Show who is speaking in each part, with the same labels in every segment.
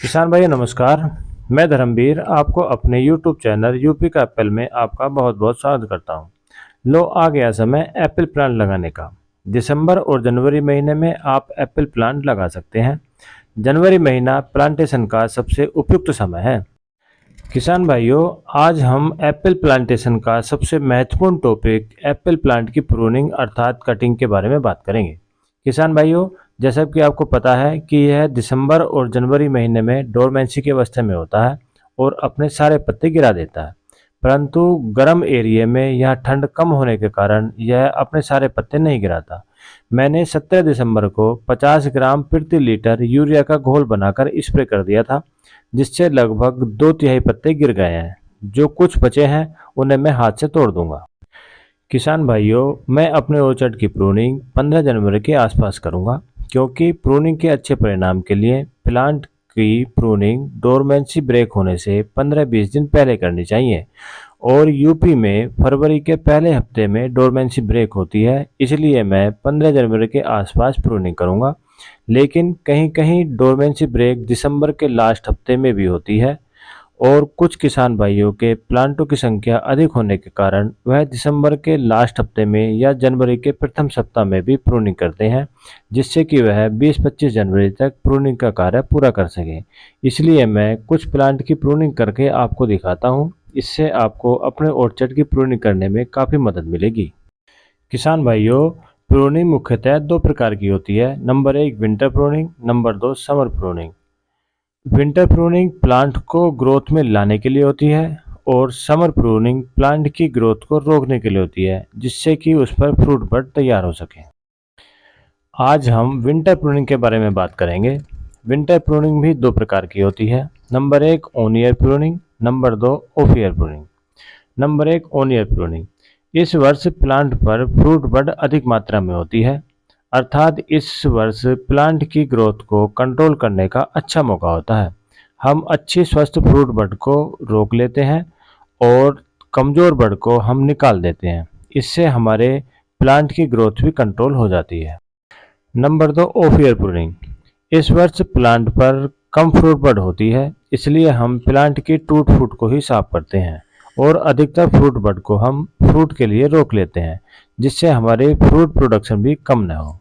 Speaker 1: किसान भाई नमस्कार। मैं धर्मवीर आपको अपने YouTube चैनल यूपी का एप्पल में आपका बहुत बहुत स्वागत करता हूं। लो आ गया समय एप्पल प्लांट लगाने का। दिसंबर और जनवरी महीने में आप एप्पल प्लांट लगा सकते हैं। जनवरी महीना प्लांटेशन का सबसे उपयुक्त समय है। किसान भाइयों, आज हम एप्पल प्लांटेशन का सबसे महत्वपूर्ण टॉपिक एप्पल प्लांट की प्रूनिंग अर्थात कटिंग के बारे में बात करेंगे। किसान भाइयों, जैसा कि आपको पता है कि यह दिसंबर और जनवरी महीने में डोरमेंसी की अवस्था में होता है और अपने सारे पत्ते गिरा देता है। परंतु गर्म एरिया में यह ठंड कम होने के कारण यह अपने सारे पत्ते नहीं गिराता। मैंने 17 दिसंबर को 50 ग्राम प्रति लीटर यूरिया का घोल बनाकर स्प्रे कर दिया था, जिससे लगभग 2/3 पत्ते गिर गए हैं। जो कुछ बचे हैं उन्हें मैं हाथ से तोड़ दूंगा। किसान भाइयों, मैं अपने ऑर्चर्ड की प्रूनिंग 15 जनवरी के आसपास करूंगा, क्योंकि प्रूनिंग के अच्छे परिणाम के लिए प्लांट की प्रूनिंग डोरमेंसी ब्रेक होने से 15-20 दिन पहले करनी चाहिए और यूपी में फरवरी के पहले हफ्ते में डोरमेंसी ब्रेक होती है, इसलिए मैं 15 जनवरी के आसपास प्रूनिंग करूंगा। लेकिन कहीं कहीं डोरमेंसी ब्रेक दिसंबर के लास्ट हफ्ते में भी होती है और कुछ किसान भाइयों के प्लांटों की संख्या अधिक होने के कारण वह दिसंबर के लास्ट हफ्ते में या जनवरी के प्रथम सप्ताह में भी प्रूनिंग करते हैं, जिससे कि वह 20-25 जनवरी तक प्रूनिंग का कार्य पूरा कर सकें। इसलिए मैं कुछ प्लांट की प्रूनिंग करके आपको दिखाता हूं। इससे आपको अपने ऑर्चर्ड की प्रूनिंग करने में काफ़ी मदद मिलेगी। किसान भाइयों, प्रूनिंग मुख्यतः दो प्रकार की होती है। Number 1 winter pruning, number 2 summer pruning. Winter pruning plant को ग्रोथ में लाने के लिए होती है और समर प्रूनिंग प्लांट की ग्रोथ को रोकने के लिए होती है, जिससे कि उस पर फ्रूट बड तैयार हो सके। आज हम विंटर प्रूनिंग के बारे में बात करेंगे। विंटर प्रूनिंग भी दो प्रकार की होती है। Number 1 on year pruning, number 2 of year pruning. Number 1 on year pruning. इस वर्ष प्लांट पर फ्रूट बड अधिक मात्रा में होती है, अर्थात इस वर्ष प्लांट की ग्रोथ को कंट्रोल करने का अच्छा मौका होता है। हम अच्छी स्वस्थ फ्रूट बड को रोक लेते हैं और कमज़ोर बड को हम निकाल देते हैं। इससे हमारे प्लांट की ग्रोथ भी कंट्रोल हो जाती है। Number 2 of year pruning. इस वर्ष प्लांट पर कम फ्रूट बड होती है, इसलिए हम प्लांट की टूट फूट को ही साफ करते हैं और अधिकतर फ्रूट बड को हम फ्रूट के लिए रोक लेते हैं, जिससे हमारी फ्रूट प्रोडक्शन भी कम न हो।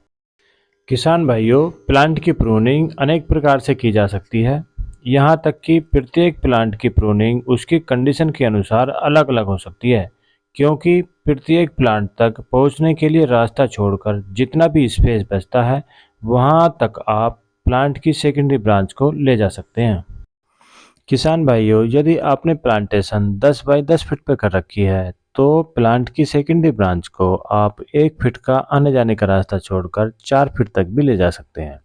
Speaker 1: किसान भाइयों, प्लांट की प्रूनिंग अनेक प्रकार से की जा सकती है। यहाँ तक कि प्रत्येक प्लांट की प्रूनिंग उसकी कंडीशन के अनुसार अलग अलग हो सकती है, क्योंकि प्रत्येक प्लांट तक पहुँचने के लिए रास्ता छोड़कर जितना भी स्पेस बचता है वहाँ तक आप प्लांट की सेकेंडरी ब्रांच को ले जा सकते हैं। किसान भाइयों, यदि आपने प्लांटेशन 10 बाई 10 फीट पर कर रखी है तो प्लांट की सेकेंडरी ब्रांच को आप 1 फीट का आने जाने का रास्ता छोड़कर 4 फीट तक भी ले जा सकते हैं।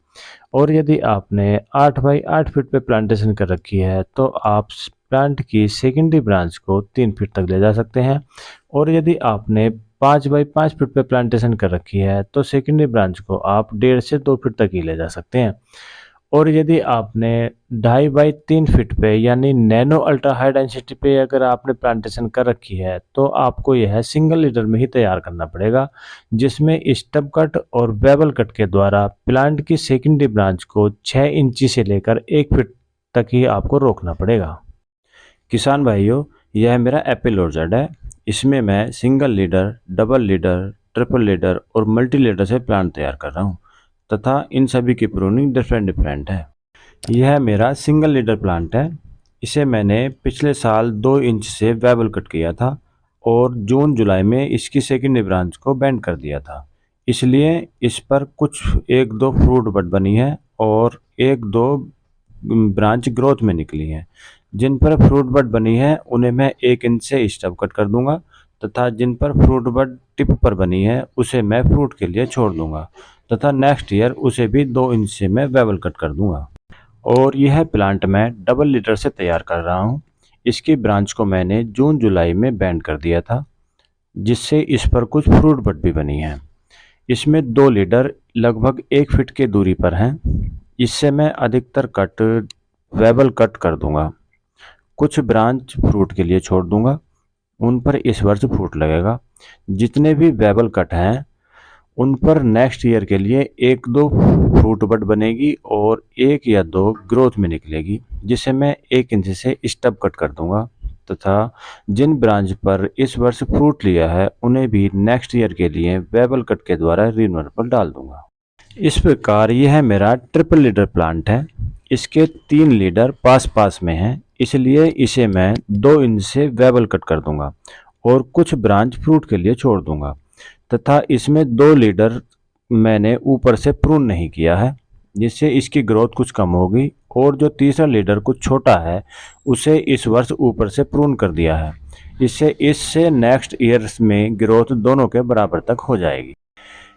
Speaker 1: और यदि आपने 8 बाई 8 फीट पे प्लांटेशन कर रखी है तो आप प्लांट की सेकेंडरी ब्रांच को 3 फीट तक ले जा सकते हैं। और यदि आपने 5 बाई 5 फीट पे प्लांटेशन कर रखी है तो सेकेंडरी ब्रांच को आप 1.5 से 2 फीट तक ही ले जा सकते हैं। और यदि आपने 2.5 बाई 3 फीट पे यानी नैनो अल्ट्रा हाई डेंसिटी पे अगर आपने प्लांटेशन कर रखी है तो आपको यह सिंगल लीडर में ही तैयार करना पड़ेगा, जिसमें स्टब कट और बेबल कट के द्वारा प्लांट की सेकेंडरी ब्रांच को 6 इंची से लेकर 1 फीट तक ही आपको रोकना पड़ेगा। किसान भाइयों, यह मेरा एप्पल ऑर्चर्ड है। इसमें मैं single leader, double leader, triple leader और मल्टी लीडर से प्लांट तैयार कर रहा हूँ तथा इन सभी की प्रूनिंग डिफरेंट है। यह मेरा सिंगल लीडर प्लांट है। इसे मैंने पिछले साल 2 इंच से बेबल कट किया था और जून जुलाई में इसकी सेकेंडरी ब्रांच को बेंड कर दिया था। इसलिए इस पर कुछ 1-2 फ्रूट बड बनी है और 1-2 ब्रांच ग्रोथ में निकली है। जिन पर फ्रूट बड बनी है उन्हें मैं 1 इंच से स्टब कट कर दूंगा तथा जिन पर फ्रूट बड टिप पर बनी है उसे मैं फ्रूट के लिए छोड़ दूंगा तथा नेक्स्ट ईयर उसे भी 2 इंच से मैं बेबल कट कर दूंगा। और यह प्लांट मैं डबल लीडर से तैयार कर रहा हूँ। इसकी ब्रांच को मैंने जून जुलाई में बेंड कर दिया था, जिससे इस पर कुछ फ्रूट बड भी बनी है। इसमें 2 लीडर लगभग 1 फीट की दूरी पर हैं। इससे मैं अधिकतर कट बेबल कट कर दूंगा। कुछ ब्रांच फ्रूट के लिए छोड़ दूंगा, उन पर इस वर्ष फ्रूट लगेगा। जितने भी बेबल कट हैं उन पर नेक्स्ट ईयर के लिए 1-2 फ्रूट बड बनेगी और 1 या 2 ग्रोथ में निकलेगी, जिसे मैं 1 इंच से स्टब कट कर दूंगा तथा जिन ब्रांच पर इस वर्ष फ्रूट लिया है उन्हें भी नेक्स्ट ईयर के लिए वेबल कट के द्वारा रिन्यूअल पर डाल दूंगा। इस प्रकार यह मेरा ट्रिपल लीडर प्लांट है। इसके 3 लीडर पास पास में हैं, इसलिए इसे मैं 2 इंच से वेबल कट कर दूंगा और कुछ ब्रांच फ्रूट के लिए छोड़ दूंगा तथा इसमें 2 लीडर मैंने ऊपर से प्रून नहीं किया है, जिससे इसकी ग्रोथ कुछ कम होगी और जो तीसरा लीडर कुछ छोटा है उसे इस वर्ष ऊपर से प्रून कर दिया है। इससे नेक्स्ट ईयर्स में ग्रोथ दोनों के बराबर तक हो जाएगी।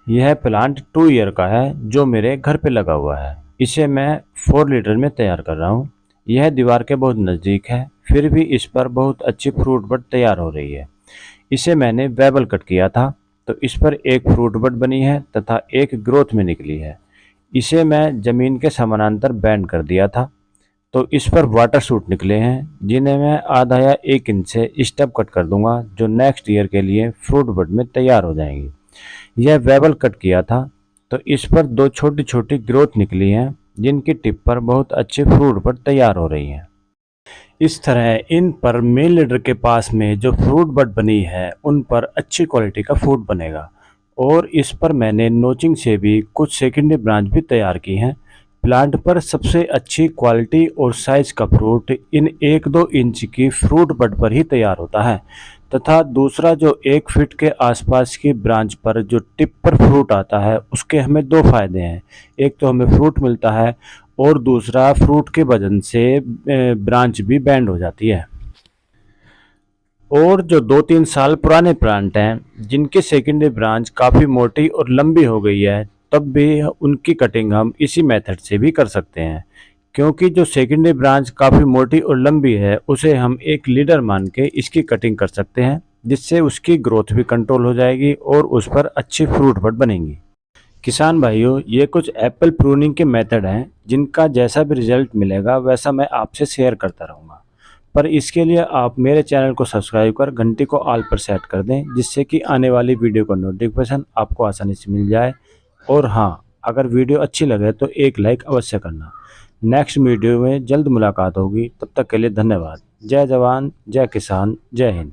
Speaker 1: यह प्लांट 2 ईयर का है जो मेरे घर पे लगा हुआ है। इसे मैं 4 लीटर में तैयार कर रहा हूँ। यह दीवार के बहुत नज़दीक है, फिर भी इस पर बहुत अच्छी फ्रूट बड तैयार हो रही है। इसे मैंने वेबल कट किया था तो इस पर 1 फ्रूट बड बनी है तथा 1 ग्रोथ में निकली है। इसे मैं ज़मीन के समानांतर बैंड कर दिया था तो इस पर वाटर शूट निकले हैं, जिन्हें मैं आधा या 1 इंच से स्टब कट कर दूंगा, जो नेक्स्ट ईयर के लिए फ्रूट बड में तैयार हो जाएंगी। यह वेबल कट किया था तो इस पर 2 छोटी छोटी ग्रोथ निकली हैं, जिनकी टिप पर बहुत अच्छे फ्रूट बड तैयार हो रही हैं। इस तरह इन पर मेन लीडर के पास में जो फ्रूट बड बनी है उन पर अच्छी क्वालिटी का फ्रूट बनेगा और इस पर मैंने नोचिंग से भी कुछ सेकेंडरी ब्रांच भी तैयार की हैं। प्लांट पर सबसे अच्छी क्वालिटी और साइज का फ्रूट इन 1-2 इंच की फ्रूट बड पर ही तैयार होता है तथा दूसरा जो 1 फीट के आसपास की ब्रांच पर जो टिप पर फ्रूट आता है उसके हमें 2 फायदे हैं। एक तो हमें फ्रूट मिलता है और दूसरा फ्रूट के वजन से ब्रांच भी बेंड हो जाती है। और जो 2-3 साल पुराने प्लांट हैं जिनकी सेकेंडरी ब्रांच काफ़ी मोटी और लंबी हो गई है, तब भी उनकी कटिंग हम इसी मेथड से भी कर सकते हैं, क्योंकि जो सेकेंडरी ब्रांच काफ़ी मोटी और लंबी है उसे हम एक लीडर मान के इसकी कटिंग कर सकते हैं, जिससे उसकी ग्रोथ भी कंट्रोल हो जाएगी और उस पर अच्छी फ्रूट बड बनेंगी। किसान भाइयों, ये कुछ एप्पल प्रूनिंग के मेथड हैं जिनका जैसा भी रिजल्ट मिलेगा वैसा मैं आपसे शेयर करता रहूँगा, पर इसके लिए आप मेरे चैनल को सब्सक्राइब कर घंटी को ऑल पर सेट कर दें, जिससे कि आने वाली वीडियो का नोटिफिकेशन आपको आसानी से मिल जाए। और हाँ, अगर वीडियो अच्छी लगे तो एक लाइक अवश्य करना। नेक्स्ट वीडियो में जल्द मुलाकात होगी, तब तक के लिए धन्यवाद। जय जवान, जय किसान, जय हिंद।